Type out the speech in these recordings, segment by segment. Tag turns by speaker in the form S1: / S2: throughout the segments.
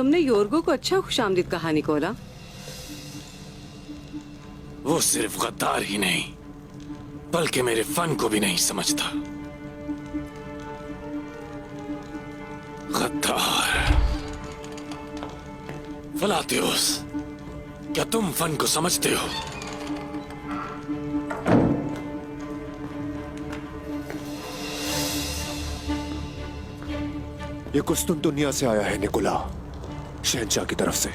S1: तुमने योर्गो को अच्छा खुशामदीद कहा निकोला।
S2: वो सिर्फ गद्दार ही नहीं बल्कि मेरे फन को भी नहीं समझता। गद्दार। फलातियोस, क्या तुम फन को समझते हो?
S3: ये कुस्तुनतुनिया से आया है निकोला, शहंशाह की तरफ से।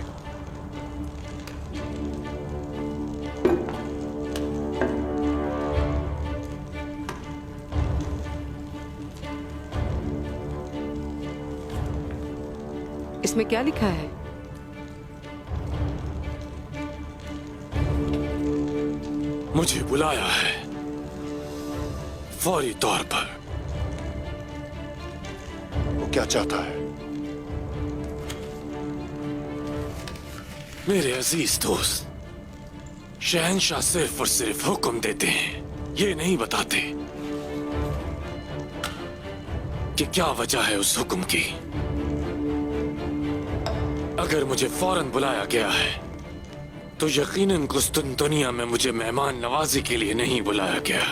S1: इसमें क्या लिखा है?
S2: मुझे बुलाया है फौरी तौर पर।
S3: वो क्या चाहता है?
S2: मेरे अजीज दोस्त, शहंशाह सिर्फ और सिर्फ हुक्म देते हैं, ये नहीं बताते कि क्या वजह है उस हुक्म की। अगर मुझे फौरन बुलाया गया है तो यकीनन कुस्तुनतुनिया में मुझे मेहमान नवाजी के लिए नहीं बुलाया गया।